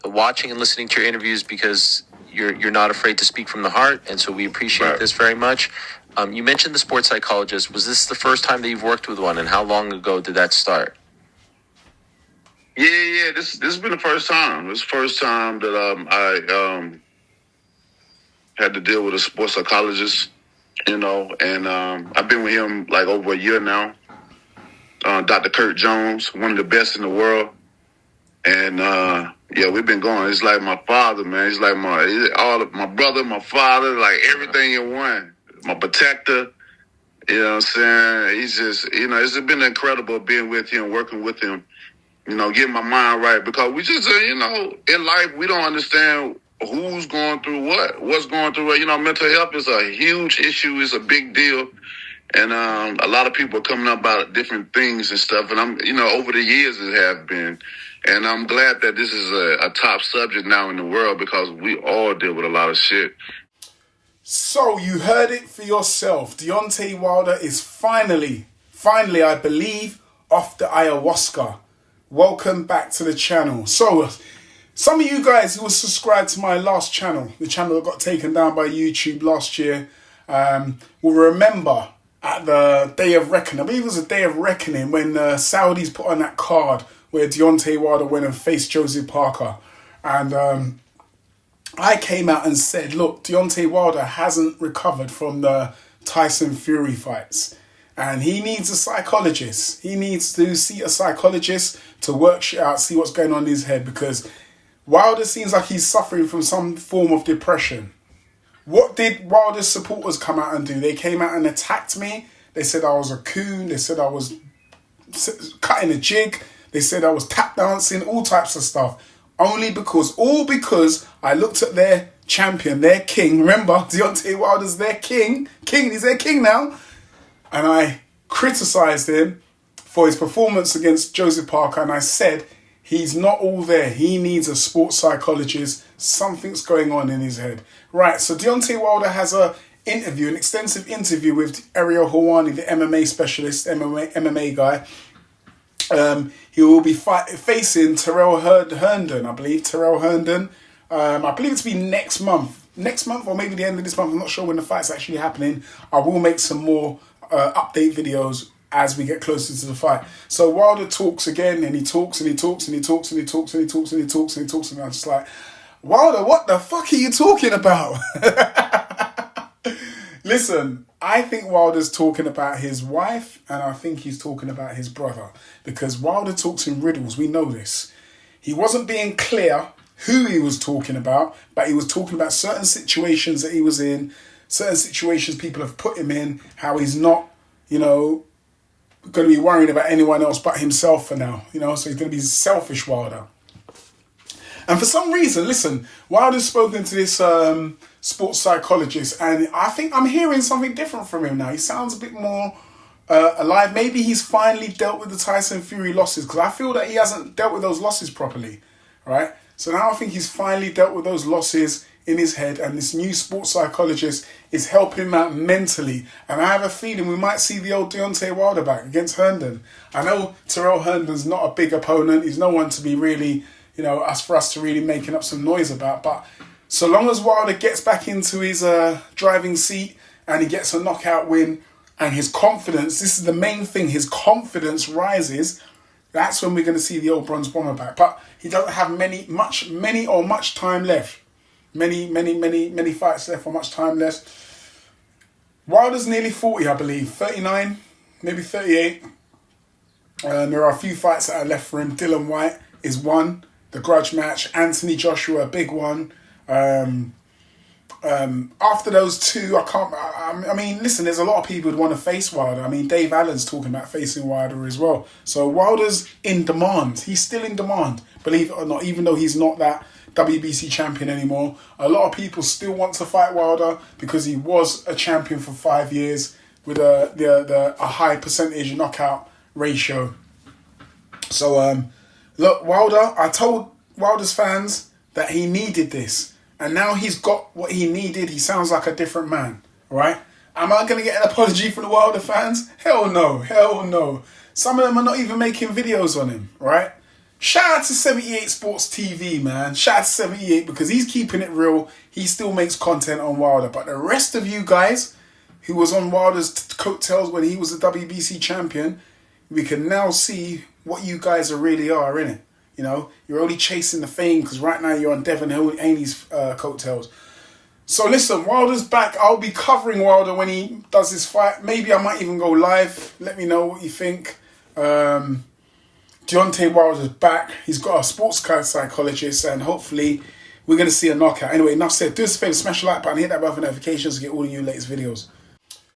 watching and listening to your interviews because you're not afraid to speak from the heart, and so we appreciate this very much. You mentioned the sports psychologist. Was this the first time that you've worked with one, and how long ago did that start? Yeah. This has been the first time. This is the first time that I had to deal with a sports psychologist, and I've been with him like over a year now. Dr. Kurt Jones, one of the best in the world, and we've been going. It's like my father, man. He's like my brother, my father, like everything in one. My protector. You know what I'm saying? He's just, it's been incredible being with him, working with him. Getting my mind right, because we just, in life, we don't understand who's going through what's going through what. Mental health is a huge issue. It's a big deal. And a lot of people are coming up about different things and stuff. And over the years it has been. And I'm glad that this is a top subject now in the world, because we all deal with a lot of shit. So you heard it for yourself. Deontay Wilder is finally, I believe, off the ayahuasca. Welcome back to the channel. So, some of you guys who were subscribed to my last channel, the channel that got taken down by YouTube last year, will remember at the Day of Reckoning, I believe it was a Day of Reckoning, when the Saudis put on that card where Deontay Wilder went and faced Joseph Parker. And I came out and said, look, Deontay Wilder hasn't recovered from the Tyson Fury fights. And he needs a psychologist. He needs to see a psychologist to work shit out, see what's going on in his head, because Wilder seems like he's suffering from some form of depression. What did Wilder's supporters come out and do? They came out and attacked me. They said I was a coon. They said I was cutting a jig. They said I was tap dancing, all types of stuff. All because I looked at their champion, their king. Remember, Deontay Wilder's their king. He's their king now. And I criticised him for his performance against Joseph Parker. And I said, he's not all there. He needs a sports psychologist. Something's going on in his head. Right, so Deontay Wilder has an extensive interview with Ariel Helwani, the MMA specialist, MMA guy. He will be facing Terrell Herndon, I believe. Terrell Herndon. I believe it's be next month. Next month or maybe the end of this month. I'm not sure when the fight's actually happening. I will make some more update videos as we get closer to the fight. So Wilder talks again, and he talks and he talks and he talks and he talks and he talks and he talks and he talks, and I'm just like, Wilder, what the fuck are you talking about? Listen, I think Wilder's talking about his wife, and I think he's talking about his brother, because Wilder talks in riddles. We know this. He wasn't being clear who he was talking about, but he was talking about certain situations that he was in, certain situations people have put him in, how he's not, going to be worrying about anyone else but himself for now, so he's going to be selfish, Wilder. And for some reason, listen, Wilder's spoken to this sports psychologist, and I think I'm hearing something different from him now. He sounds a bit more alive. Maybe he's finally dealt with the Tyson Fury losses, because I feel that he hasn't dealt with those losses properly, right? So now I think he's finally dealt with those losses in his head, and this new sports psychologist is helping him out mentally. And I have a feeling we might see the old Deontay Wilder back against Herndon. I know Terrell Herndon's not a big opponent. He's no one to be really, for us to really making up some noise about. But so long as Wilder gets back into his driving seat and he gets a knockout win, and his confidence, this is the main thing, his confidence rises, that's when we're going to see the old Bronze Bomber back. But he doesn't have much time left. Many fights left or much time left. Wilder's nearly 40, I believe. 39, maybe 38. There are a few fights that are left for him. Dylan White is one. The grudge match. Anthony Joshua, a big one. After those two, listen, there's a lot of people who want to face Wilder. Dave Allen's talking about facing Wilder as well. So Wilder's in demand. He's still in demand, believe it or not, even though he's not that WBC champion anymore. A lot of people still want to fight Wilder because he was a champion for 5 years with a high percentage knockout ratio. So, look, Wilder, I told Wilder's fans that he needed this. And now he's got what he needed. He sounds like a different man, right? Am I going to get an apology from the Wilder fans? Hell no. Some of them are not even making videos on him, right? Shout out to 78 Sports TV, man. Shout out to 78 because he's keeping it real. He still makes content on Wilder. But the rest of you guys who was on Wilder's coattails when he was the WBC champion, we can now see what you guys really are, innit? You know, you're only chasing the fame because right now you're on Devin Haney's coattails. So listen, Wilder's back. I'll be covering Wilder when he does his fight. Maybe I might even go live. Let me know what you think. Deontay Wilder's back. He's got a sports psychologist and hopefully we're going to see a knockout. Anyway, enough said. Do us a favour, smash the like button, hit that bell for notifications to get all the new latest videos.